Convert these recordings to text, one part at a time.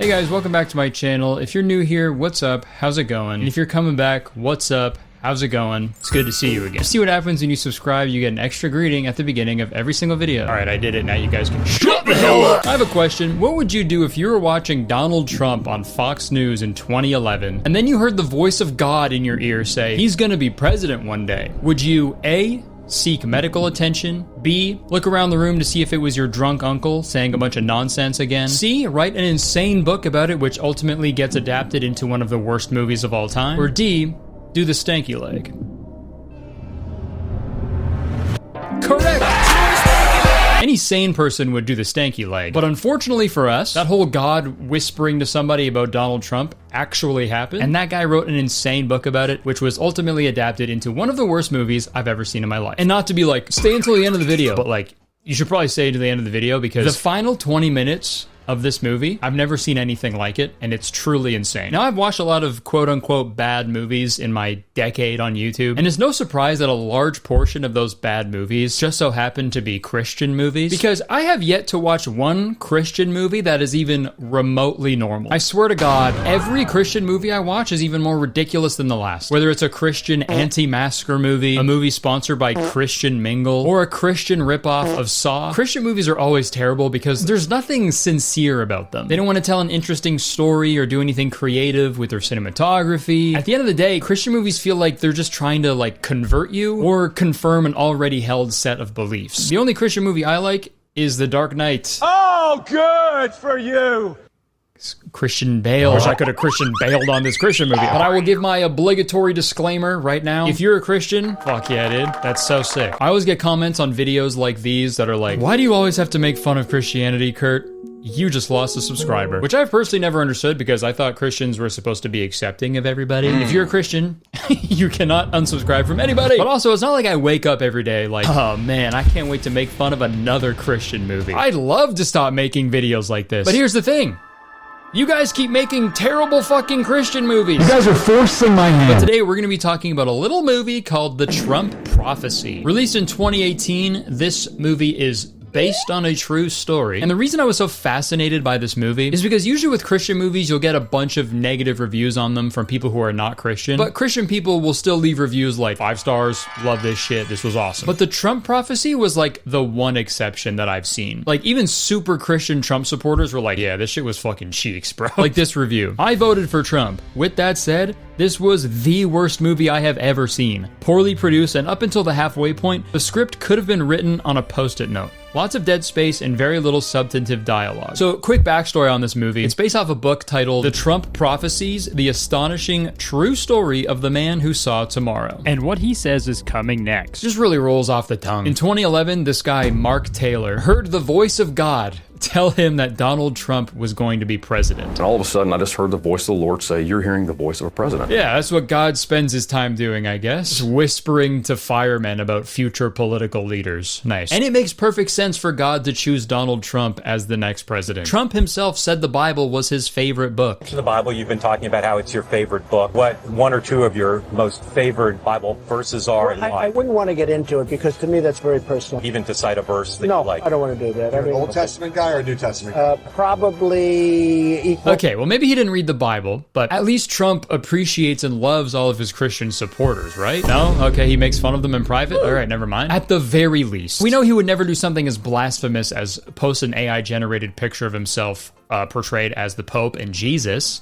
Hey guys, welcome back to my channel. If you're new here, what's up? How's it going? And if you're coming back, what's up? How's it going? It's good to see you again. See what happens when you subscribe. You get an extra greeting at the beginning of every single video. All right, I did it. Now you guys can shut the hell up. I have a question. What would you do if you were watching Donald Trump on Fox News in 2011, and then you heard the voice of God in your ear say, he's gonna be president one day? Would you A, seek medical attention, B, look around the room to see if it was your drunk uncle saying a bunch of nonsense again, C, write an insane book about it which ultimately gets adapted into one of the worst movies of all time, or D, do the stanky leg? Correct! Any sane person would do the stanky leg. But unfortunately for us, that whole God whispering to somebody about Donald Trump actually happened. And that guy wrote an insane book about it, which was ultimately adapted into one of the worst movies I've ever seen in my life. And not to be like, stay until the end of the video, but like, you should probably stay to the end of the video because the final 20 minutes of this movie, I've never seen anything like it, and it's truly insane. Now, I've watched a lot of quote-unquote bad movies in my decade on YouTube, and it's no surprise that a large portion of those bad movies just so happen to be Christian movies, because I have yet to watch one Christian movie that is even remotely normal. I swear to God, every Christian movie I watch is even more ridiculous than the last. Whether it's a Christian anti-masker movie, a movie sponsored by Christian Mingle, or a Christian ripoff of Saw, Christian movies are always terrible because there's nothing sincere about them. They don't want to tell an interesting story or do anything creative with their cinematography. At the end of the day, Christian movies feel like they're just trying to like convert you or confirm an already held set of beliefs. The only Christian movie I like is The Dark Knight. Oh, good for you! Christian Bale. I wish I could have Christian bailed on this Christian movie. But I will give my obligatory disclaimer right now. If you're a Christian, fuck yeah, dude. That's so sick. I always get comments on videos like these that are like, why do you always have to make fun of Christianity, Kurt? You just lost a subscriber. Which I've personally never understood because I thought Christians were supposed to be accepting of everybody. If you're a Christian, you cannot unsubscribe from anybody. But also, it's not like I wake up every day like, oh man, I can't wait to make fun of another Christian movie. I'd love to stop making videos like this. But here's the thing. You guys keep making terrible fucking Christian movies. You guys are forcing my hand. But today we're gonna be talking about a little movie called The Trump Prophecy. Released in 2018, this movie is based on a true story. And the reason I was so fascinated by this movie is because usually with Christian movies, you'll get a bunch of negative reviews on them from people who are not Christian. But Christian people will still leave reviews like 5 stars, love this shit, this was awesome. But The Trump Prophecy was like the one exception that I've seen. Like even super Christian Trump supporters were like, yeah, this shit was fucking cheeks, bro. Like this review. I voted for Trump. With that said, this was the worst movie I have ever seen. Poorly produced, and up until the halfway point, the script could have been written on a post-it note. Lots of dead space and very little substantive dialogue. So, quick backstory on this movie. It's based off a book titled The Trump Prophecies, The Astonishing True Story of the Man Who Saw Tomorrow. And what he says is coming next. Just really rolls off the tongue. In 2011, this guy, Mark Taylor, heard the voice of God tell him that Donald Trump was going to be president. And all of a sudden, I just heard the voice of the Lord say, you're hearing the voice of a president. Yeah, that's what God spends his time doing, I guess. Just whispering to firemen about future political leaders. Nice. And it makes perfect sense for God to choose Donald Trump as the next president. Trump himself said the Bible was his favorite book. The Bible, you've been talking about how it's your favorite book. What one or two of your most favorite Bible verses are and why? I wouldn't want to get into it because to me that's very personal. Even to cite a verse that no, you like? I don't want to do that. You're an Old Testament guy or a New Testament guy? Probably equal. Okay, well maybe he didn't read the Bible, but at least Trump appreciates and loves all of his Christian supporters, right? No? Okay, he makes fun of them in private? Alright, never mind. At the very least, we know he would never do something as blasphemous as post an AI-generated picture of himself portrayed as the Pope and Jesus.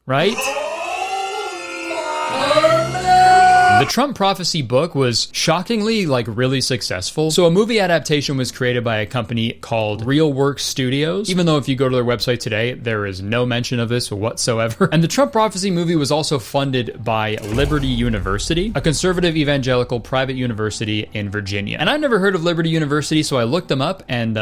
Right? The Trump Prophecy book was shockingly, like, really successful. So a movie adaptation was created by a company called RealWorks Studios, even though if you go to their website today, there is no mention of this whatsoever. And the Trump Prophecy movie was also funded by Liberty University, a conservative evangelical private university in Virginia. And I've never heard of Liberty University, so I looked them up and,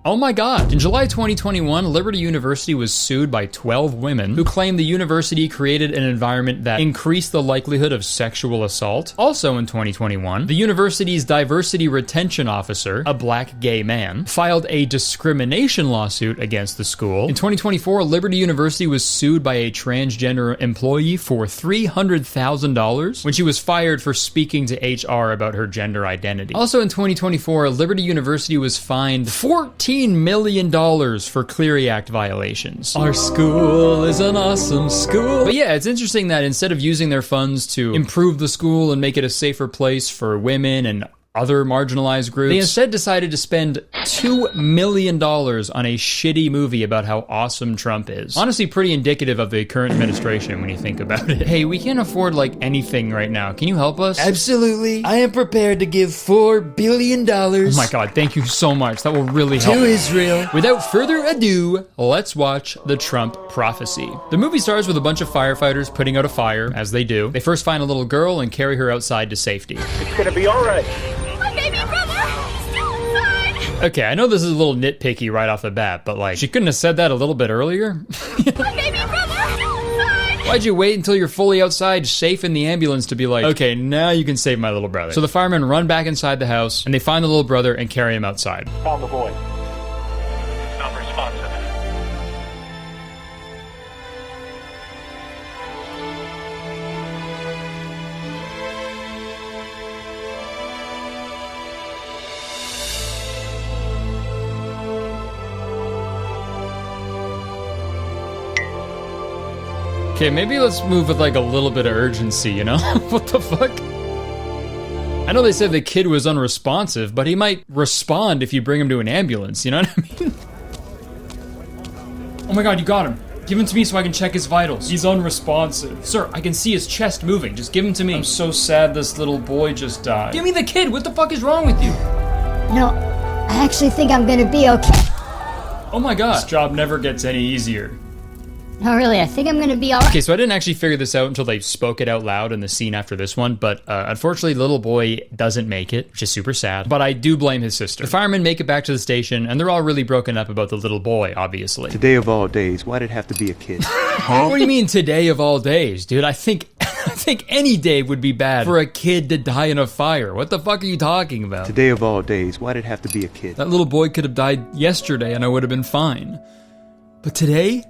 oh my God. In July 2021, Liberty University was sued by 12 women who claimed the university created an environment that increased the likelihood of sexual assault. Also in 2021, the university's diversity retention officer, a black gay man, filed a discrimination lawsuit against the school. In 2024, Liberty University was sued by a transgender employee for $300,000 when she was fired for speaking to HR about her gender identity. Also in 2024, Liberty University was fined $14 $15 million for Clery Act violations. Our school is an awesome school. But yeah, it's interesting that instead of using their funds to improve the school and make it a safer place for women and other marginalized groups, they instead decided to spend $2 million on a shitty movie about how awesome Trump is. Honestly, pretty indicative of the current administration when you think about it. Hey, we can't afford like anything right now. Can you help us? Absolutely. I am prepared to give $4 billion Oh my god, thank you so much. That will really help. to Israel. Without further ado, let's watch The Trump Prophecy. The movie starts with a bunch of firefighters putting out a fire, as they do. They first find a little girl and carry her outside to safety. It's gonna be all right. My baby brother! He's still inside! Okay, I know this is a little nitpicky right off the bat, but like, she couldn't have said that a little bit earlier? My baby brother! Still inside! Why'd you wait until you're fully outside, safe in the ambulance to be like, okay, now you can save my little brother? So the firemen run back inside the house, and they find the little brother and carry him outside. Found the boy. Not responsive. Okay, maybe let's move with like a little bit of urgency, you know? What the fuck? I know they said the kid was unresponsive, but he might respond if you bring him to an ambulance, you know what I mean? Oh my god, you got him. Give him to me so I can check his vitals. He's unresponsive. Sir, I can see his chest moving. Just give him to me. I'm so sad this little boy just died. Give me the kid. What the fuck is wrong with you? No, I actually think I'm gonna be okay. Oh my god. This job never gets any easier. No, really, I think I'm gonna be alright. Okay, so I didn't actually figure this out until they spoke it out loud in the scene after this one, but unfortunately, the little boy doesn't make it, which is super sad, but I do blame his sister. The firemen make it back to the station, and they're all really broken up about the little boy, obviously. Today of all days, why'd it have to be a kid? What do you mean, today of all days, dude? I think any day would be bad for a kid to die in a fire. What the fuck are you talking about? Today of all days, why'd it have to be a kid? That little boy could have died yesterday, and I would have been fine. But today?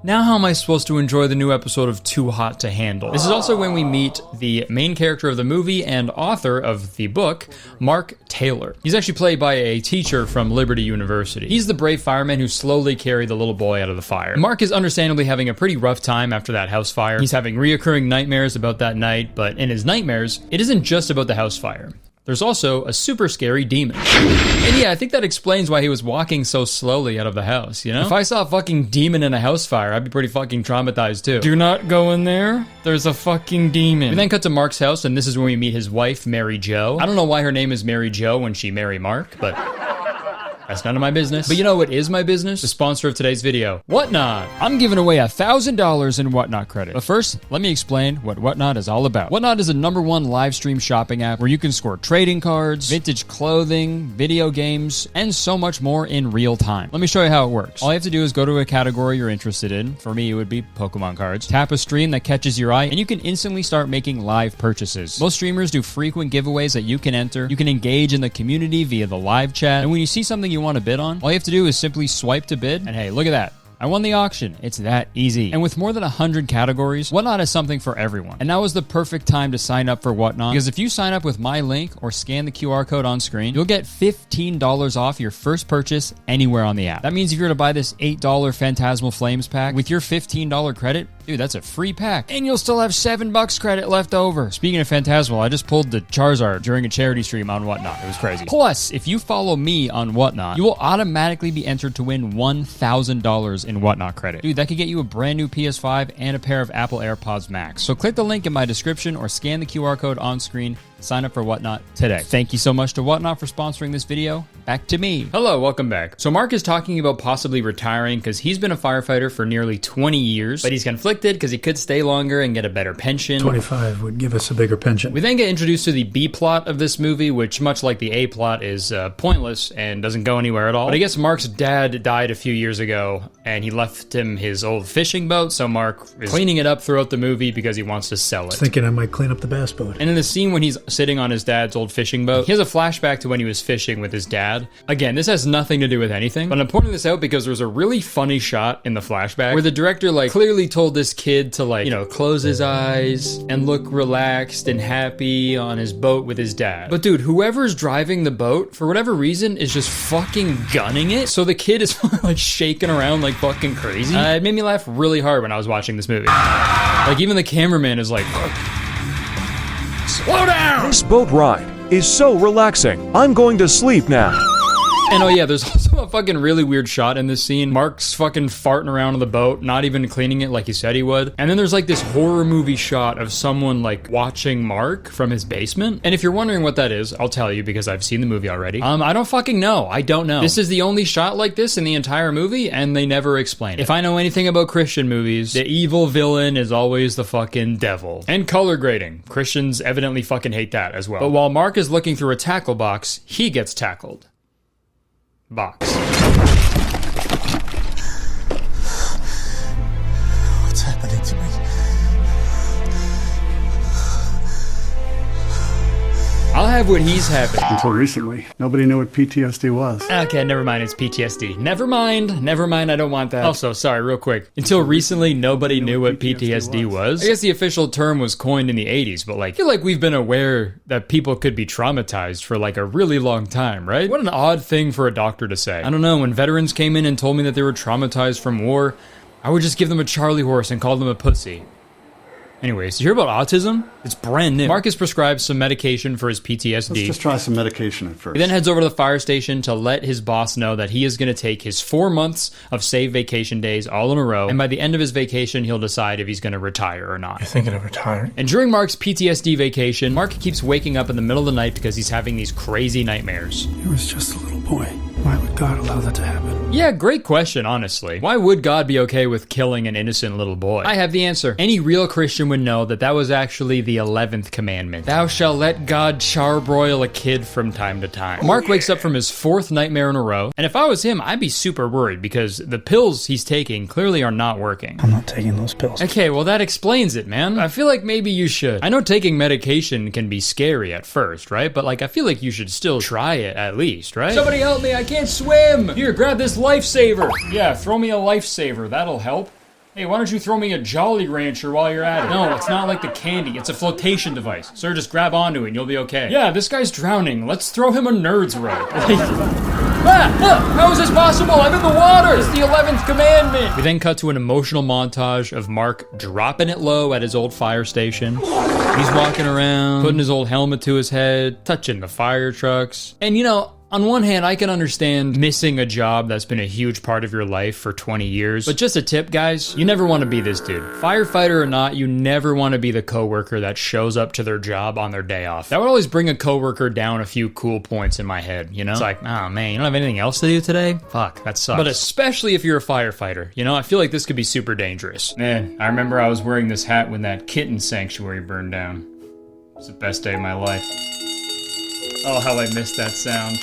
Now how am I supposed to enjoy the new episode of Too Hot to Handle? This is also when we meet the main character of the movie and author of the book, Mark Taylor. He's actually played by a teacher from Liberty University. He's the brave fireman who slowly carried the little boy out of the fire. Mark is understandably having a pretty rough time after that house fire. He's having reoccurring nightmares about that night, but in his nightmares, it isn't just about the house fire. There's also a super scary demon. And yeah, I think that explains why he was walking so slowly out of the house, you know? If I saw a fucking demon in a house fire, I'd be pretty fucking traumatized too. Do not go in there. There's a fucking demon. We then cut to Mark's house, and this is when we meet his wife, Mary Jo. I don't know why her name is Mary Jo when she married Mark, but that's none of my business. But you know what is my business? The sponsor of today's video, Whatnot. I'm giving away $1,000 in Whatnot credit. But first, let me explain what Whatnot is all about. Whatnot is a #1 live stream shopping app where you can score trading cards, vintage clothing, video games, and so much more in real time. Let me show you how it works. All you have to do is go to a category you're interested in. For me, it would be Pokemon cards. Tap a stream that catches your eye, and you can instantly start making live purchases. Most streamers do frequent giveaways that you can enter. You can engage in the community via the live chat, and when you see something you want to bid on, all you have to do is simply swipe to bid, and hey, look at that. I won the auction. It's that easy. And with more than 100 categories, Whatnot is something for everyone. And now is the perfect time to sign up for Whatnot, because if you sign up with my link or scan the QR code on screen, you'll get $15 off your first purchase anywhere on the app. That means if you're to buy this $8 Phantasmal Flames pack, with your $15 credit, dude, that's a free pack. And you'll still have $7 credit left over. Speaking of Phantasmal, I just pulled the Charizard during a charity stream on Whatnot. It was crazy. Plus, if you follow me on Whatnot, you will automatically be entered to win $1,000 in Whatnot credit. Dude, that could get you a brand new PS5 and a pair of Apple AirPods Max. So click the link in my description or scan the QR code on screen. Sign up for Whatnot today. Thank you so much to Whatnot for sponsoring this video. Back to me. Hello, welcome back. So Mark is talking about possibly retiring because he's been a firefighter for nearly 20 years, but he's conflicted because he could stay longer and get a better pension. 25 would give us a bigger pension. We then get introduced to the B plot of this movie, which much like the A plot is pointless and doesn't go anywhere at all. But I guess Mark's dad died a few years ago and he left him his old fishing boat, so Mark is cleaning it up throughout the movie because he wants to sell it. I was thinking I might clean up the bass boat. And in the scene when he's sitting on his dad's old fishing boat. He has a flashback to when he was fishing with his dad. Again, this has nothing to do with anything, but I'm pointing this out because there's a really funny shot in the flashback where the director like clearly told this kid to like, you know, close his eyes and look relaxed and happy on his boat with his dad. But dude, whoever's driving the boat, for whatever reason, is just fucking gunning it. So the kid is like shaking around like fucking crazy. It made me laugh really hard when I was watching this movie. Like even the cameraman is like, slow down! This boat ride is so relaxing. I'm going to sleep now. And oh yeah, there's also a fucking really weird shot in this scene. Mark's fucking farting around on the boat, not even cleaning it like he said he would. And then there's like this horror movie shot of someone like watching Mark from his basement. And if you're wondering what that is, I'll tell you because I've seen the movie already. I don't fucking know. I don't know. This is the only shot like this in the entire movie, and they never explain it. If I know anything about Christian movies, the evil villain is always the fucking devil. And color grading. Christians evidently fucking hate that as well. But while Mark is looking through a tackle box, he gets tackled. Box. What's happening to me? I'll have what he's having. Until recently, nobody knew what PTSD was. Okay, never mind, it's PTSD. Never mind, I don't want that. Also, sorry, real quick. Until recently, nobody knew what PTSD was. I guess the official term was coined in the 80s, but like, I feel like we've been aware that people could be traumatized for like a really long time, right? What an odd thing for a doctor to say. I don't know, when veterans came in and told me that they were traumatized from war, I would just give them a Charlie horse and call them a pussy. Anyways, you hear about autism? It's brand new. Mark is prescribed some medication for his PTSD. Let's just try some medication at first. He then heads over to the fire station to let his boss know that he is going to take his 4 months of saved vacation days all in a row, and by the end of his vacation, he'll decide if he's going to retire or not. You're thinking of retiring? And during Mark's PTSD vacation, Mark keeps waking up in the middle of the night because he's having these crazy nightmares. He was just a little boy. Why would God allow that to happen? Yeah, great question, honestly. Why would God be okay with killing an innocent little boy? I have the answer. Any real Christian would know that that was actually the 11th commandment. Thou shalt let God charbroil a kid from time to time. Mark wakes up from his 4th nightmare in a row, and if I was him, I'd be super worried because the pills he's taking clearly are not working. I'm not taking those pills. Okay, well that explains it, man. I feel like maybe you should. I know taking medication can be scary at first, right? But like, I feel like you should still try it at least, right? Somebody help me, I can't swim! Here, grab this lifesaver! Yeah, throw me a lifesaver, that'll help. Hey, why don't you throw me a Jolly Rancher while you're at it? No, it's not like the candy, it's a flotation device. Sir, just grab onto it and you'll be okay. Yeah, this guy's drowning, let's throw him a nerd's rope. How is this possible? I'm in the water! It's the 11th commandment! We then cut to an emotional montage of Mark dropping it low at his old fire station. He's walking around, putting his old helmet to his head, touching the fire trucks. And you know, on one hand, I can understand missing a job that's been a huge part of your life for 20 years. But just a tip, guys, you never want to be this dude. Firefighter or not, you never want to be the coworker that shows up to their job on their day off. That would always bring a coworker down a few cool points in my head, you know? It's like, oh man, you don't have anything else to do today? Fuck, that sucks. But especially if you're a firefighter, you know? I feel like this could be super dangerous. Man, I remember I was wearing this hat when that kitten sanctuary burned down. It's the best day of my life. Oh, how I missed that sound.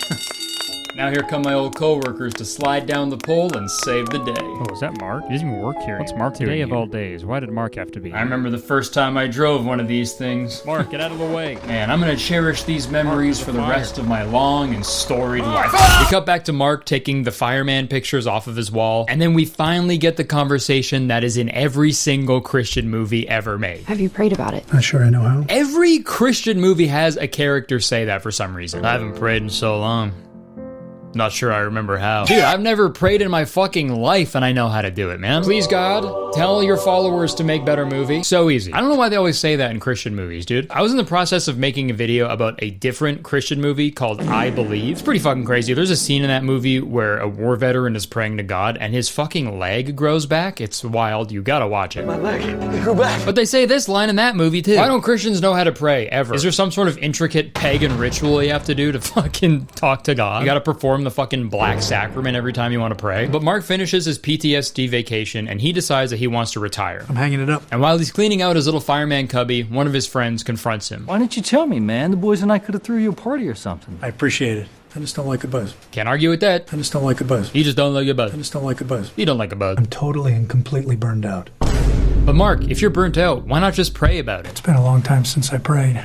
Now here come my old co-workers to slide down the pole and save the day. Oh, is that Mark? He doesn't even work here. What's Mark doing? Day of all days. Why did Mark have to be here? I remember the first time I drove one of these things. Mark, get out of the way. Man, I'm gonna cherish these memories for the rest of my long and storied life. We cut back to Mark taking the fireman pictures off of his wall, and then we finally get the conversation that is in every single Christian movie ever made. Have you prayed about it? Not sure I know how. Every Christian movie has a character say that for some reason. I haven't prayed in so long. Not sure I remember how. Dude, I've never prayed in my fucking life and I know how to do it, man. Please, God, tell your followers to make better movies. So easy. I don't know why they always say that in Christian movies, dude. I was in the process of making a video about a different Christian movie called I Believe. It's pretty fucking crazy. There's a scene in that movie where a war veteran is praying to God and his fucking leg grows back. It's wild. You gotta watch it. My leg, it grew back. But they say this line in that movie too. Why don't Christians know how to pray, ever? Is there some sort of intricate pagan ritual you have to do to fucking talk to God? You gotta perform the fucking black sacrament every time you want to pray. But Mark finishes his PTSD vacation and he decides that he wants to retire. I'm hanging it up. And while he's cleaning out his little fireman cubby, one of his friends confronts him. Why didn't you tell me, man? The boys and I could have threw you a party or something. I appreciate it. I just don't like a buzz. Can't argue with that. I just don't like a buzz. You just don't like a buzz. I just don't like a buzz. You don't like a buzz. I'm totally and completely burned out. But Mark, if you're burnt out, why not just pray about it? It's been a long time since I prayed.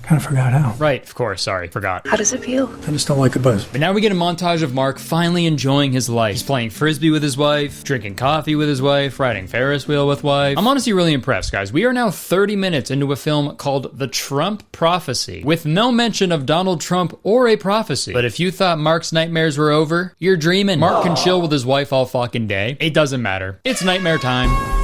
Kind of forgot how. Right, of course, sorry, forgot. How does it feel? I just don't like the buzz. But now we get a montage of Mark finally enjoying his life. He's playing frisbee with his wife, drinking coffee with his wife, riding Ferris wheel with wife. I'm honestly really impressed, guys. We are now 30 minutes into a film called The Trump Prophecy, with no mention of Donald Trump or a prophecy. But if you thought Mark's nightmares were over, you're dreaming. Mark can chill with his wife all fucking day. It doesn't matter. It's nightmare time.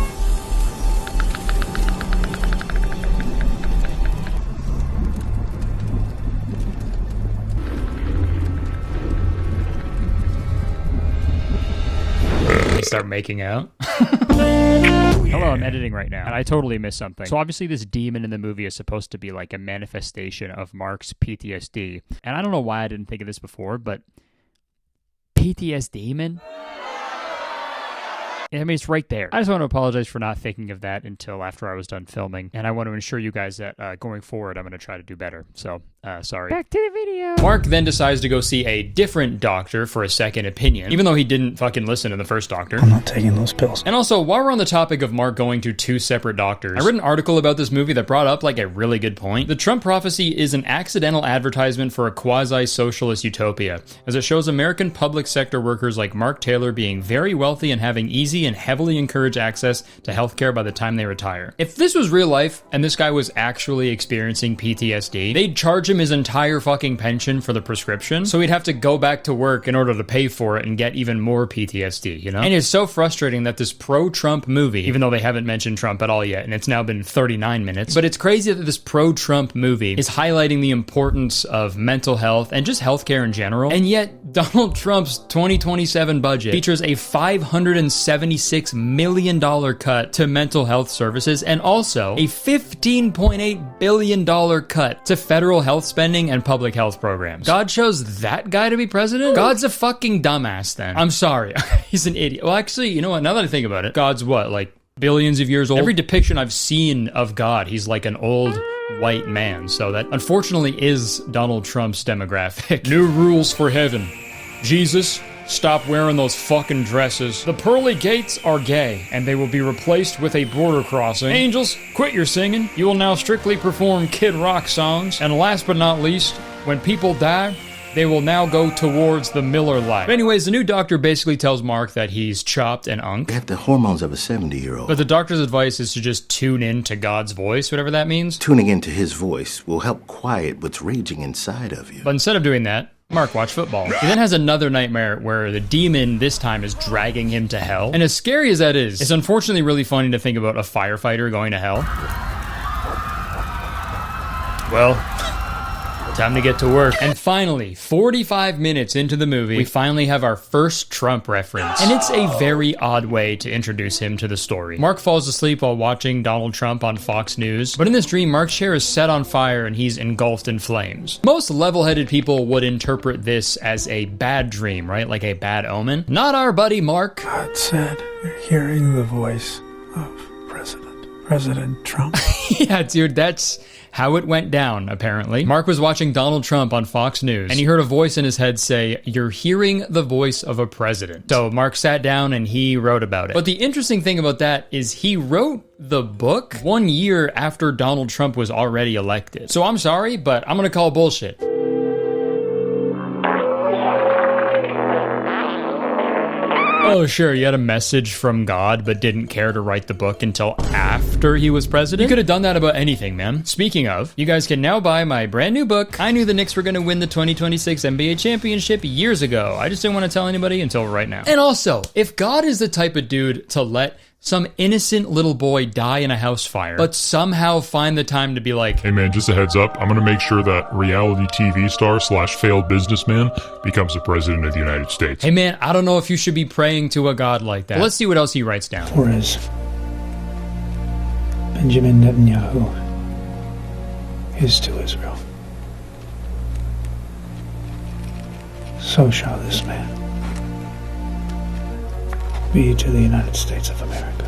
Start making out. Hello, I'm editing right now, and I totally missed something. So obviously this demon in the movie is supposed to be like a manifestation of Mark's PTSD. And I don't know why I didn't think of this before, but PTSD, man? I mean, it's right there. I just want to apologize for not thinking of that until after I was done filming. And I want to assure you guys that going forward, I'm going to try to do better. So, sorry. Back to the video. Mark then decides to go see a different doctor for a second opinion, even though he didn't fucking listen to the first doctor. I'm not taking those pills. And also, while we're on the topic of Mark going to two separate doctors, I read an article about this movie that brought up like a really good point. The Trump Prophecy is an accidental advertisement for a quasi-socialist utopia, as it shows American public sector workers like Mark Taylor being very wealthy and having easy and heavily encouraged access to healthcare by the time they retire. If this was real life and this guy was actually experiencing PTSD, they'd charge him his entire fucking pension for the prescription, so he'd have to go back to work in order to pay for it and get even more PTSD, you know? And it's so frustrating that this pro-Trump movie, even though they haven't mentioned Trump at all yet, and it's now been 39 minutes, but it's crazy that this pro-Trump movie is highlighting the importance of mental health and just healthcare in general, and yet Donald Trump's 2027 budget features a $576 million cut to mental health services and also a $15.8 billion cut to federal health spending and public health programs. God chose that guy to be president? God's a fucking dumbass then. I'm sorry. He's an idiot. Well, actually, you know what? Now that I think about it, God's what, like billions of years old? Every depiction I've seen of God, he's like an old white man. So that unfortunately is Donald Trump's demographic. New rules for heaven. Jesus, stop wearing those fucking dresses. The pearly gates are gay, and they will be replaced with a border crossing. Angels, quit your singing. You will now strictly perform Kid Rock songs. And last but not least, when people die, they will now go towards the Miller Lite. But anyways, the new doctor basically tells Mark that he's chopped and unk. They have the hormones of a 70-year-old. But the doctor's advice is to just tune in to God's voice, whatever that means. Tuning into his voice will help quiet what's raging inside of you. But instead of doing that, Mark watched football. He then has another nightmare where the demon this time is dragging him to hell. And as scary as that is, it's unfortunately really funny to think about a firefighter going to hell. Well, time to get to work. And finally, 45 minutes into the movie, we finally have our first Trump reference. And it's a very odd way to introduce him to the story. Mark falls asleep while watching Donald Trump on Fox News, but in this dream, Mark's chair is set on fire and he's engulfed in flames. Most level-headed people would interpret this as a bad dream, right? Like a bad omen. Not our buddy Mark. God said, you're hearing the voice of President Trump. Yeah, dude, that's how it went down, apparently. Mark was watching Donald Trump on Fox News, and he heard a voice in his head say, "You're hearing the voice of a president." So Mark sat down and he wrote about it. But the interesting thing about that is he wrote the book 1 year after Donald Trump was already elected. So I'm sorry, but I'm gonna call bullshit. Oh, sure, you had a message from God, but didn't care to write the book until after he was president? You could have done that about anything, man. Speaking of, you guys can now buy my brand new book. I knew the Knicks were going to win the 2026 NBA championship years ago. I just didn't want to tell anybody until right now. And also, if God is the type of dude to let some innocent little boy die in a house fire, but somehow find the time to be like, "Hey man, just a heads up, I'm gonna make sure that reality TV star / failed businessman becomes the president of the United States." Hey man, I don't know if you should be praying to a God like that. But let's see what else he writes down. For as Benjamin Netanyahu is to Israel, so shall this man be to the United States of America.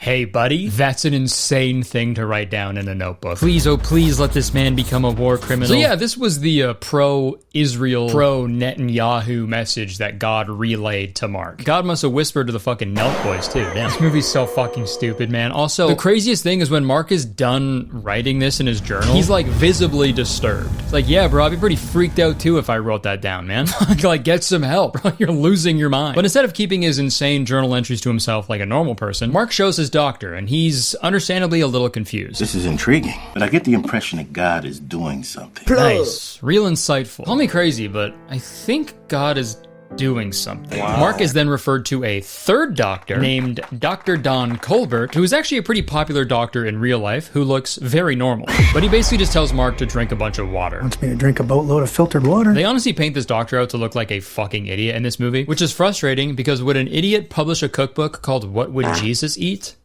Hey, buddy, that's an insane thing to write down in a notebook. Please, oh please, let this man become a war criminal. So yeah, this was the pro-Israel, pro-Netanyahu message that God relayed to Mark. God must have whispered to the fucking Nelk boys too. Damn, this movie's so fucking stupid, man. Also, the craziest thing is when Mark is done writing this in his journal, he's like visibly disturbed. It's like, yeah, bro, I'd be pretty freaked out too if I wrote that down, man. Like, get some help, bro. You're losing your mind. But instead of keeping his insane journal entries to himself like a normal person, Mark shows his doctor, and he's understandably a little confused. This is intriguing, but I get the impression that God is doing something. Nice. Real insightful. Call me crazy, but I think God is doing something. Wow. Mark is then referred to a third doctor named Dr. Don Colbert, who is actually a pretty popular doctor in real life who looks very normal. But he basically just tells Mark to drink a bunch of water. Wants me to drink a boatload of filtered water. They honestly paint this doctor out to look like a fucking idiot in this movie, which is frustrating because would an idiot publish a cookbook called What Would Jesus Eat?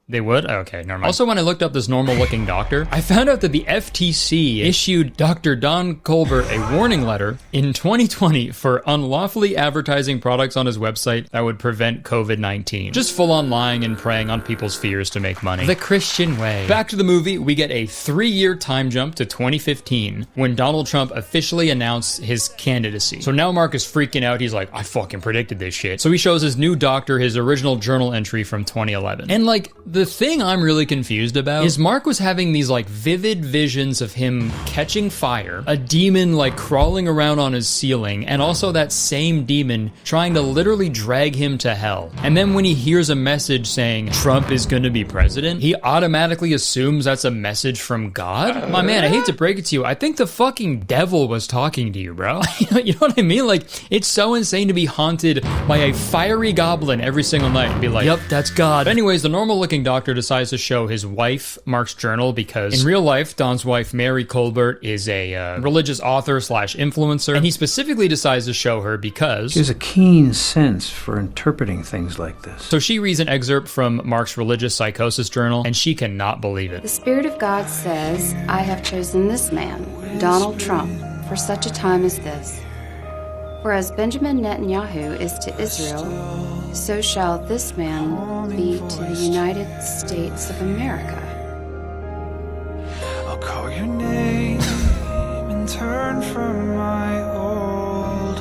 They would? Okay, never mind. Also, when I looked up this normal-looking doctor, I found out that the FTC issued Dr. Don Colbert a warning letter in 2020 for unlawfully advertising products on his website that would prevent COVID-19. Just full-on lying and preying on people's fears to make money. The Christian way. Back to the movie, we get a 3-year time jump to 2015 when Donald Trump officially announced his candidacy. So now Mark is freaking out. He's like, I fucking predicted this shit. So he shows his new doctor his original journal entry from 2011. And like, the thing I'm really confused about is Mark was having these like vivid visions of him catching fire, a demon like crawling around on his ceiling, and also that same demon trying to literally drag him to hell. And then when he hears a message saying Trump is gonna be president, he automatically assumes that's a message from God? My man, I hate to break it to you, I think the fucking devil was talking to you, bro. You know what I mean? Like, it's so insane to be haunted by a fiery goblin every single night and be like, yep, that's God. But anyways, the normal looking doctor decides to show his wife Mark's journal because in real life, Don's wife, Mary Colbert, is a religious author slash influencer, and he specifically decides to show her because she has a keen sense for interpreting things like this. So she reads an excerpt from Mark's religious psychosis journal, and she cannot believe it. The Spirit of God says, I have chosen this man, Donald Trump, for such a time as this. For as Benjamin Netanyahu is to Israel, so shall this man be to the United States of America. I'll call your name and turn from my old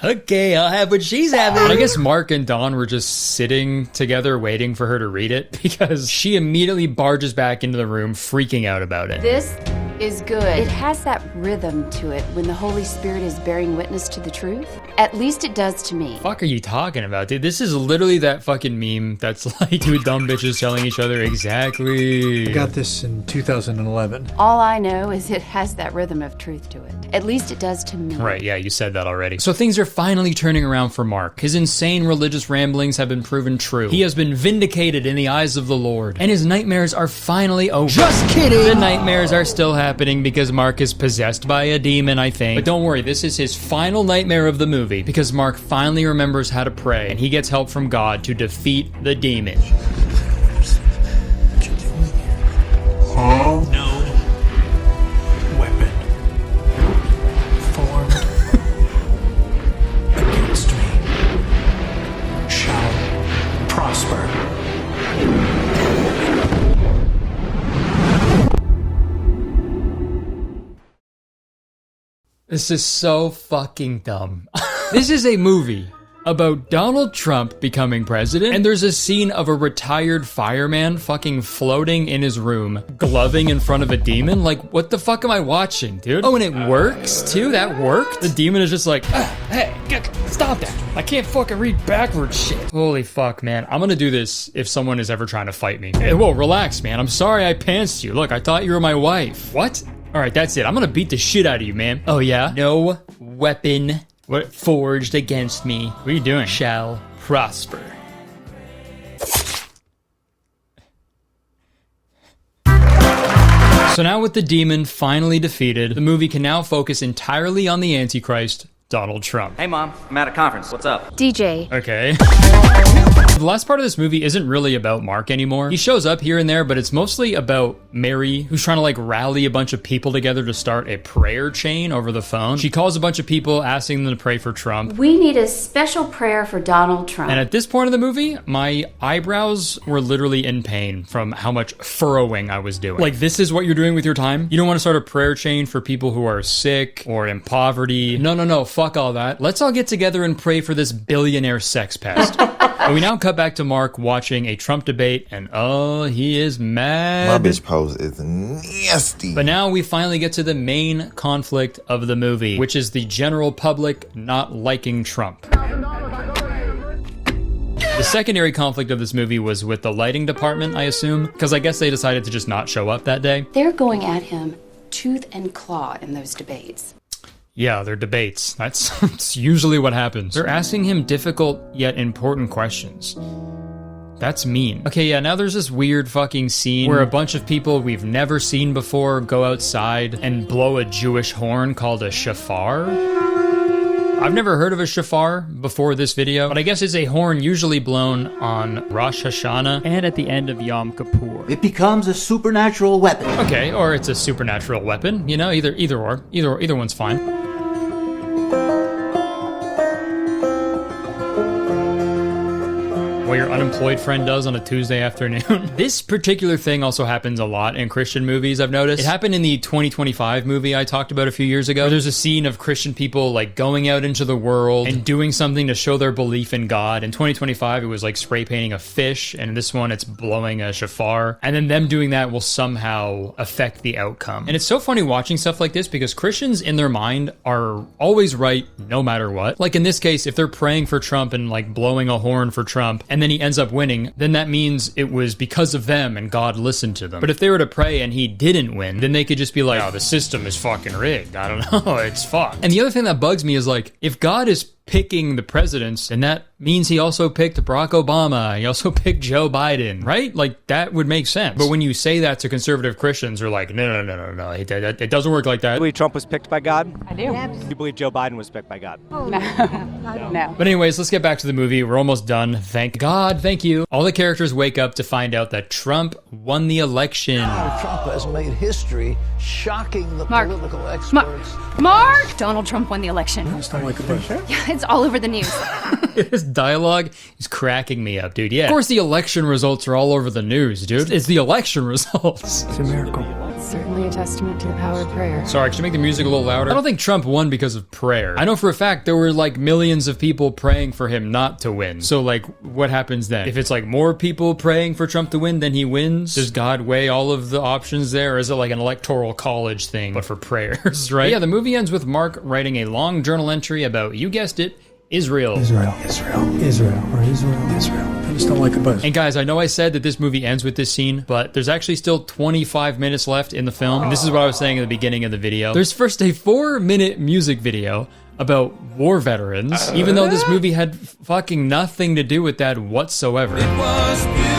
way. Okay, I'll have what she's having. I guess Mark and Don were just sitting together waiting for her to read it because she immediately barges back into the room freaking out about it. This is good. It has that rhythm to it when the Holy Spirit is bearing witness to the truth. At least it does to me. Fuck are you talking about, dude? This is literally that fucking meme that's like two dumb bitches telling each other exactly. I got this in 2011. All I know is it has that rhythm of truth to it. At least it does to me. Right, yeah, you said that already. So things are finally turning around for Mark. His insane religious ramblings have been proven true. He has been vindicated in the eyes of the Lord. And his nightmares are finally over. Just kidding! The nightmares are still happening because Mark is possessed by a demon, I think. But don't worry, this is his final nightmare of the movie because Mark finally remembers how to pray and he gets help from God to defeat the demon. No weapon formed against me shall prosper. This is so fucking dumb. This is a movie about Donald Trump becoming president, and there's a scene of a retired fireman fucking floating in his room, gloving in front of a demon. Like, what the fuck am I watching, dude? Oh, and it works, too? That worked? The demon is just like, hey, stop that. I can't fucking read backwards shit. Holy fuck, man. I'm gonna do this if someone is ever trying to fight me. Hey, whoa, relax, man. I'm sorry I pantsed you. Look, I thought you were my wife. What? All right, that's it. I'm gonna beat the shit out of you, man. Oh, yeah? No weapon forged against me. What are you doing? Shall prosper. So now with the demon finally defeated, the movie can now focus entirely on the Antichrist Donald Trump. Hey, Mom. I'm at a conference. What's up? DJ. Okay. The last part of this movie isn't really about Mark anymore. He shows up here and there, but it's mostly about Mary, who's trying to like rally a bunch of people together to start a prayer chain over the phone. She calls a bunch of people asking them to pray for Trump. We need a special prayer for Donald Trump. And at this point of the movie, my eyebrows were literally in pain from how much furrowing I was doing. Like, this is what you're doing with your time? You don't want to start a prayer chain for people who are sick or in poverty? No, fuck all that. Let's all get together and pray for this billionaire sex pest. And we now cut back to Mark watching a Trump debate, and oh, he is mad. My bitch pose is nasty. But now we finally get to the main conflict of the movie, which is the general public not liking Trump. The secondary conflict of this movie was with the lighting department, I assume, because I guess they decided to just not show up that day. They're going at him tooth and claw in those debates. Yeah, they're debates. That's usually what happens. They're asking him difficult yet important questions. That's mean. Okay, yeah, now there's this weird fucking scene where a bunch of people we've never seen before go outside and blow a Jewish horn called a shofar. I've never heard of a shofar before this video, but I guess it's a horn usually blown on Rosh Hashanah and at the end of Yom Kippur. It becomes a supernatural weapon. Okay, or it's a supernatural weapon, you know, either one's fine. What your unemployed friend does on a Tuesday afternoon. This particular thing also happens a lot in Christian movies, I've noticed. It happened in the 2025 movie I talked about a few years ago. There's a scene of Christian people like going out into the world and doing something to show their belief in God. In 2025, it was like spray painting a fish, and in this one, it's blowing a shofar. And then them doing that will somehow affect the outcome. And it's so funny watching stuff like this because Christians in their mind are always right no matter what. Like in this case, if they're praying for Trump and like blowing a horn for Trump, and then he ends up winning, then that means it was because of them and God listened to them. But if they were to pray and he didn't win, then they could just be like, oh, the system is fucking rigged. I don't know, it's fucked. And the other thing that bugs me is like, if God is picking the presidents, and that means he also picked Barack Obama, he also picked Joe Biden, right? Like, that would make sense. But when you say that to conservative Christians, they're like, no, it doesn't work like that. You believe Trump was picked by God? I do. Do you believe Joe Biden was picked by God? Oh, no. But anyways, let's get back to the movie. We're almost done. Thank God, thank you. All the characters wake up to find out that Trump won the election. Trump has made history, shocking the political experts. Mark! Donald Trump won the election. Yeah, it's all over the news. This dialogue is cracking me up, dude. Yeah. Of course the election results are all over the news, dude. It's the election results. It's a miracle. It's certainly a testament to the power of prayer. Sorry, could you make the music a little louder? I don't think Trump won because of prayer. I know for a fact there were like millions of people praying for him not to win. So like, what happens then? If it's like more people praying for Trump to win than he wins, does God weigh all of the options there? Or is it like an electoral college thing, but for prayers, right? Yeah, the movie ends with Mark writing a long journal entry about, you guessed it, Israel. Or Israel. I just don't like the buzz. And guys, I know I said that this movie ends with this scene, but there's actually still 25 minutes left in the film. And this is what I was saying at the beginning of the video. There's first a 4-minute music video about war veterans, even though this movie had fucking nothing to do with that whatsoever. It was beautiful.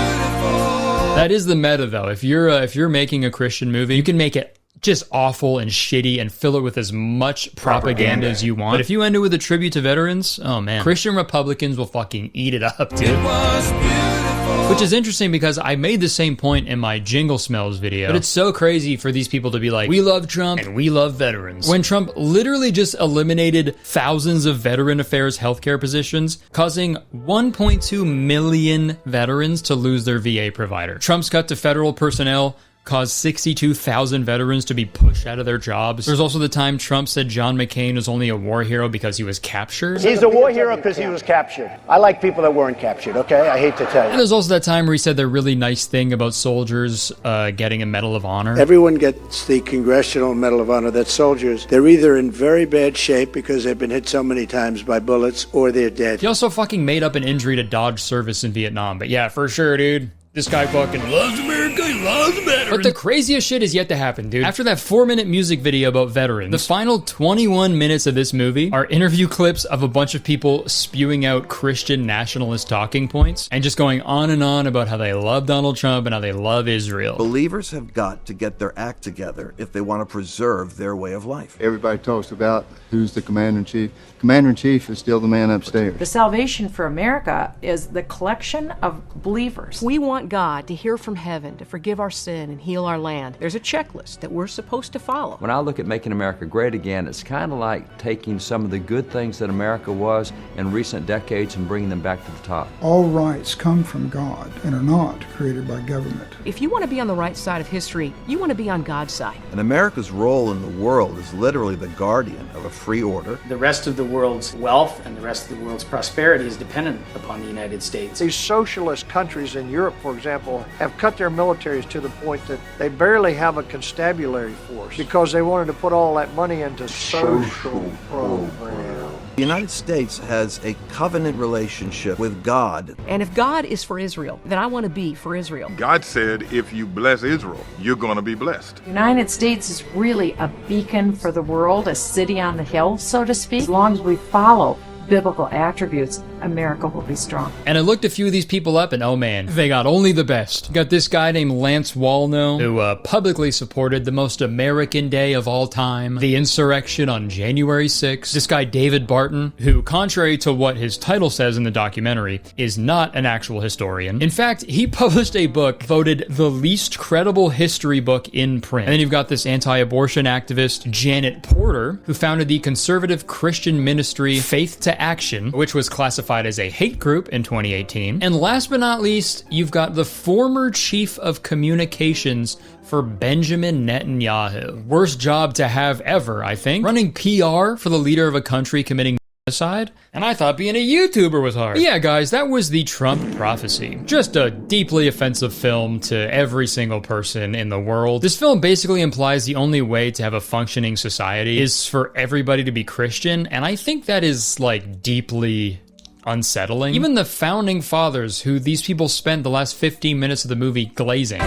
That is the meta though. If you're making a Christian movie, you can make it just awful and shitty and fill it with as much propaganda as you want. But if you end it with a tribute to veterans, oh man, Christian Republicans will fucking eat it up, dude. It was beautiful. Which is interesting because I made the same point in my Jingle Smells video. But it's so crazy for these people to be like, we love Trump and we love veterans. When Trump literally just eliminated thousands of veteran affairs healthcare positions, causing 1.2 million veterans to lose their VA provider. Trump's cut to federal personnel caused 62,000 veterans to be pushed out of their jobs. There's also the time Trump said John McCain was only a war hero because he was captured. He's a war hero because he was captured. I like people that weren't captured, okay? I hate to tell you. And there's also that time where he said the really nice thing about soldiers getting a Medal of Honor. Everyone gets the Congressional Medal of Honor. That soldiers, they're either in very bad shape because they've been hit so many times by bullets or they're dead. He also fucking made up an injury to dodge service in Vietnam. But yeah, for sure, dude. This guy fucking loves America. that guy loves veterans. But the craziest shit is yet to happen, dude. After that 4-minute music video about veterans, the final 21 minutes of this movie are interview clips of a bunch of people spewing out Christian nationalist talking points and just going on and on about how they love Donald Trump and how they love Israel. Believers have got to get their act together if they want to preserve their way of life. Everybody talks about who's the commander-in-chief. Commander-in-chief is still the man upstairs. The salvation for America is the collection of believers. We want God to hear from heaven, to forgive our sin and heal our land. There's a checklist that we're supposed to follow. When I look at making America great again, it's kind of like taking some of the good things that America was in recent decades and bringing them back to the top. All rights come from God and are not created by government. If you want to be on the right side of history, you want to be on God's side. And America's role in the world is literally the guardian of a free order. The rest of the world's wealth and the rest of the world's prosperity is dependent upon the United States. These socialist countries in Europe, for example, have cut their militaries to the point that they barely have a constabulary force because they wanted to put all that money into social programs. The United States has a covenant relationship with God. And if God is for Israel, then I want to be for Israel. God said, if you bless Israel, you're going to be blessed. The United States is really a beacon for the world, a city on the hill, so to speak. As long as we follow biblical attributes, America will be strong. And I looked a few of these people up and oh man, they got only the best. You got this guy named Lance Wallno, who publicly supported the most American day of all time, the insurrection on January 6th. This guy David Barton, who contrary to what his title says in the documentary, is not an actual historian. In fact, he published a book voted the least credible history book in print. And then you've got this anti-abortion activist, Janet Porter, who founded the conservative Christian ministry Faith to Action, which was classified as a hate group in 2018. And last but not least, you've got the former chief of communications for Benjamin Netanyahu. Worst job to have ever, I think. Running PR for the leader of a country committing genocide. And I thought being a YouTuber was hard. But yeah, guys, that was the Trump prophecy. Just a deeply offensive film to every single person in the world. This film basically implies the only way to have a functioning society is for everybody to be Christian, and I think that is, like, deeply unsettling. Even the founding fathers, who these people spent the last 15 minutes of the movie glazing,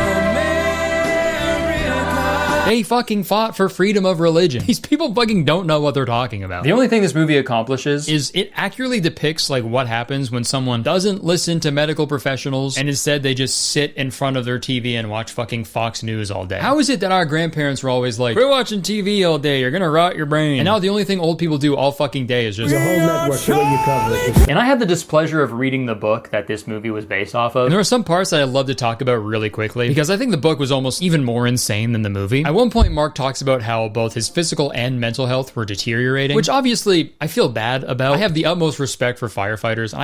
they fucking fought for freedom of religion. These people fucking don't know what they're talking about. The only thing this movie accomplishes is it accurately depicts like what happens when someone doesn't listen to medical professionals and instead they just sit in front of their TV and watch fucking Fox News all day. How is it that our grandparents were always like, quit watching TV all day, you're gonna rot your brain. And now the only thing old people do all fucking day is just the whole network the way you cover it. And I had the displeasure of reading the book that this movie was based off of. And there are some parts that I'd love to talk about really quickly because I think the book was almost even more insane than the movie. At one point, Mark talks about how both his physical and mental health were deteriorating, which obviously I feel bad about. I have the utmost respect for firefighters, and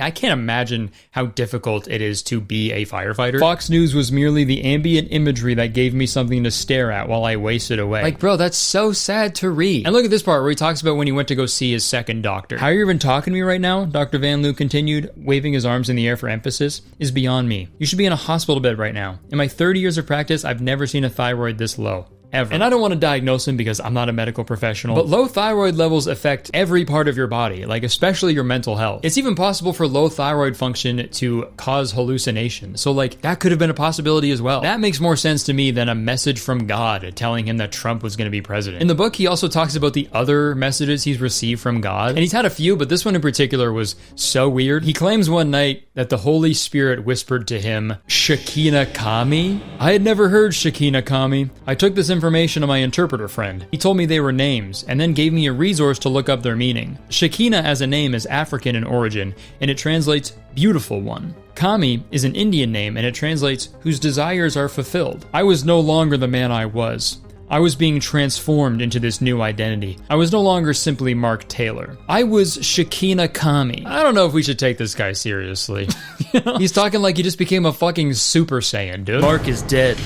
I can't imagine how difficult it is to be a firefighter. Fox News was merely the ambient imagery that gave me something to stare at while I wasted away. Like, bro, that's so sad to read. And look at this part where he talks about when he went to go see his second doctor. How you're even talking to me right now, Dr. Van Loo continued, waving his arms in the air for emphasis, is beyond me. You should be in a hospital bed right now. In my 30 years of practice, I've never seen a thyroid this low. Ever. And I don't want to diagnose him because I'm not a medical professional, but low thyroid levels affect every part of your body, like especially your mental health. It's even possible for low thyroid function to cause hallucinations. So like that could have been a possibility as well. That makes more sense to me than a message from God telling him that Trump was going to be president. In the book, he also talks about the other messages he's received from God. And he's had a few, but this one in particular was so weird. He claims one night that the Holy Spirit whispered to him, Shekinah Kami? I had never heard Shekinah Kami. I took this information to my interpreter friend. He told me they were names, and then gave me a resource to look up their meaning. Shekinah as a name is African in origin, and it translates beautiful one. Kami is an Indian name, and it translates whose desires are fulfilled. I was no longer the man I was. I was being transformed into this new identity. I was no longer simply Mark Taylor. I was Shekinah Kami. I don't know if we should take this guy seriously. You know? He's talking like he just became a fucking Super Saiyan, dude. Mark is dead.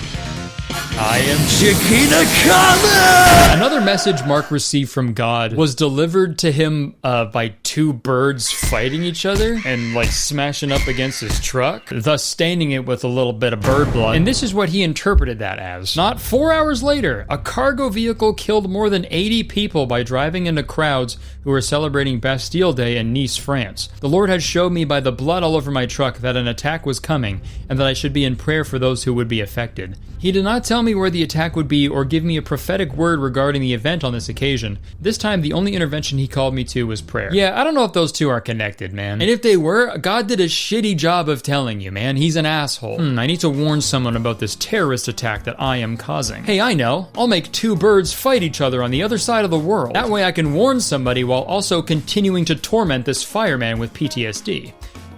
I am Chiquita Comet! Another message Mark received from God was delivered to him by two birds fighting each other and like smashing up against his truck, thus staining it with a little bit of bird blood. And this is what he interpreted that as. Not 4 hours later, a cargo vehicle killed more than 80 people by driving into crowds who were celebrating Bastille Day in Nice, France. The Lord had showed me by the blood all over my truck that an attack was coming and that I should be in prayer for those who would be affected. He did not tell me where the attack would be or give me a prophetic word regarding the event on this occasion. This time, the only intervention he called me to was prayer. Yeah, I don't know if those two are connected, man. And if they were, God did a shitty job of telling you, man. He's an asshole. I need to warn someone about this terrorist attack that I am causing. Hey, I know. I'll make two birds fight each other on the other side of the world. That way I can warn somebody while also continuing to torment this fireman with PTSD.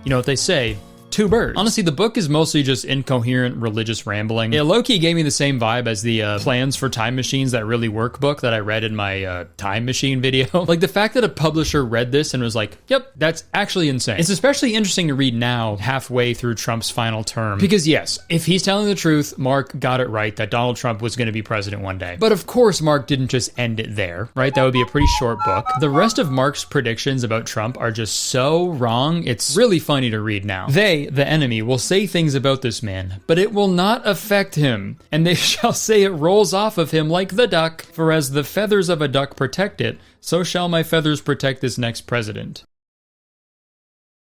You know what they say? Two birds. Honestly, the book is mostly just incoherent religious rambling. It low-key gave me the same vibe as the Plans for Time Machines That Really Work book that I read in my time machine video. Like the fact that a publisher read this and was like, yep, that's actually insane. It's especially interesting to read now, halfway through Trump's final term. Because yes, if he's telling the truth, Mark got it right that Donald Trump was going to be president one day. But of course, Mark didn't just end it there, right? That would be a pretty short book. The rest of Mark's predictions about Trump are just so wrong, it's really funny to read now. They, the enemy, will say things about this man, but it will not affect him, and they shall say it rolls off of him like the duck, for as the feathers of a duck protect it, so shall my feathers protect this next president.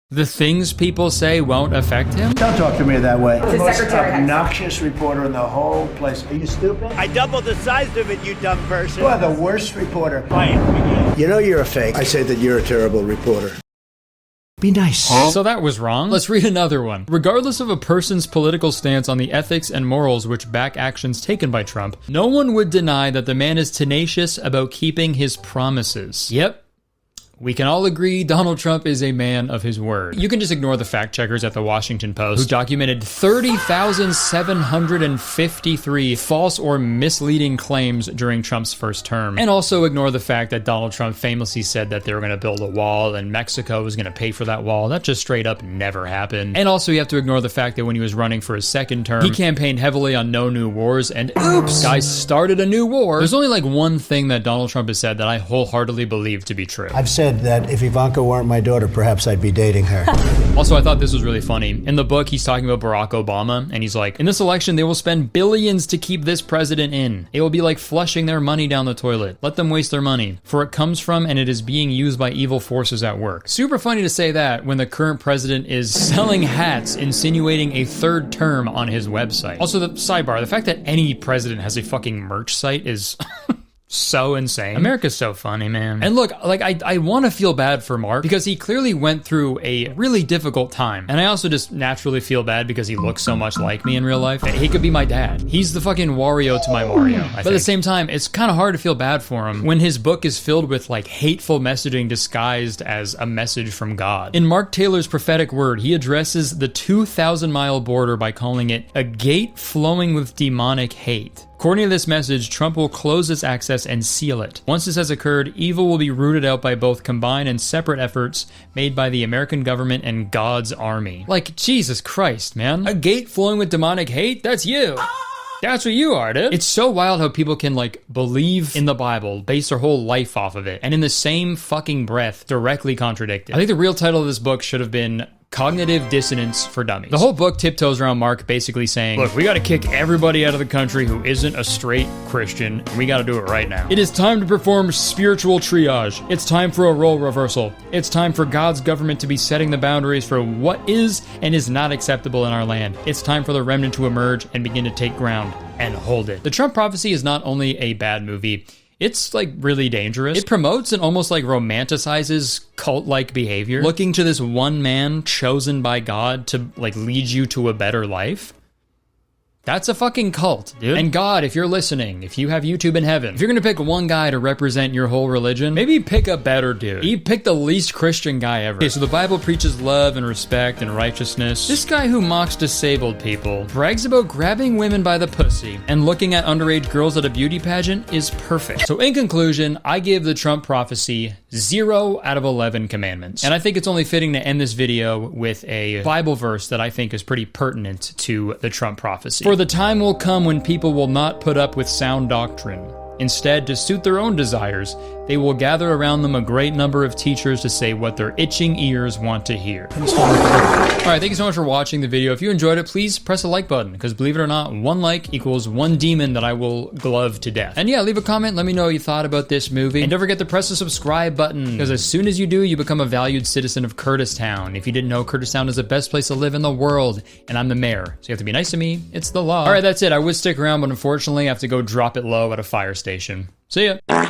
The things people say won't affect him? Don't talk to me that way. The most obnoxious reporter in the whole place. Are you stupid? I doubled the size of it, you dumb person. You are the worst reporter. You know you're a fake. I say that you're a terrible reporter. Be nice. So that was wrong. Let's read another one. Regardless of a person's political stance on the ethics and morals which back actions taken by Trump, no one would deny that the man is tenacious about keeping his promises. Yep. We can all agree Donald Trump is a man of his word. You can just ignore the fact checkers at the Washington Post who documented 30,753 false or misleading claims during Trump's first term. And also ignore the fact that Donald Trump famously said that they were going to build a wall and Mexico was going to pay for that wall. That just straight up never happened. And also you have to ignore the fact that when he was running for his second term, he campaigned heavily on no new wars and oops, guys started a new war. There's only like one thing that Donald Trump has said that I wholeheartedly believe to be true. I've said that if Ivanka weren't my daughter, perhaps I'd be dating her. Also, I thought this was really funny. In the book, he's talking about Barack Obama, and he's like, in this election, they will spend billions to keep this president in. It will be like flushing their money down the toilet. Let them waste their money, for it comes from and it is being used by evil forces at work. Super funny to say that when the current president is selling hats, insinuating a third term on his website. Also, the sidebar, the fact that any president has a fucking merch site is... so insane. America's so funny, man. And look, like, I want to feel bad for Mark because he clearly went through a really difficult time. And I also just naturally feel bad because he looks so much like me in real life. He could be my dad. He's the fucking Wario to my Mario, I think. But at the same time, it's kind of hard to feel bad for him when his book is filled with, like, hateful messaging disguised as a message from God. In Mark Taylor's prophetic word, he addresses the 2,000-mile border by calling it a gate flowing with demonic hate. According to this message, Trump will close its access and seal it. Once this has occurred, evil will be rooted out by both combined and separate efforts made by the American government and God's army. Like, Jesus Christ, man. A gate flowing with demonic hate? That's you. That's what you are, dude. It's so wild how people can, like, believe in the Bible, base their whole life off of it, and in the same fucking breath, directly contradict it. I think the real title of this book should have been Cognitive Dissonance for Dummies. The whole book tiptoes around Mark basically saying, look, we gotta kick everybody out of the country who isn't a straight Christian, and we gotta do it right now. It is time to perform spiritual triage. It's time for a role reversal. It's time for God's government to be setting the boundaries for what is and is not acceptable in our land. It's time for the remnant to emerge and begin to take ground and hold it. The Trump Prophecy is not only a bad movie, it's like really dangerous. It promotes and almost like romanticizes cult-like behavior, looking to this one man chosen by God to like lead you to a better life. That's a fucking cult, dude. And God, if you're listening, if you have YouTube in heaven, if you're gonna pick one guy to represent your whole religion, maybe pick a better dude. You pick the least Christian guy ever. Okay, so the Bible preaches love and respect and righteousness. This guy who mocks disabled people, brags about grabbing women by the pussy, and looking at underage girls at a beauty pageant is perfect. So in conclusion, I give the Trump Prophecy 0 out of 11 commandments. And I think it's only fitting to end this video with a Bible verse that I think is pretty pertinent to the Trump Prophecy. For the time will come when people will not put up with sound doctrine. Instead, to suit their own desires, they will gather around them a great number of teachers to say what their itching ears want to hear. Alright, thank you so much for watching the video. If you enjoyed it, please press the like button, because believe it or not, one like equals one demon that I will glove to death. And yeah, leave a comment, let me know what you thought about this movie. And don't forget to press the subscribe button, because as soon as you do, you become a valued citizen of Kurtistown. If you didn't know, Kurtistown is the best place to live in the world, and I'm the mayor. So you have to be nice to me, it's the law. Alright, that's it. I would stick around, but unfortunately I have to go drop it low at a fire station. See ya.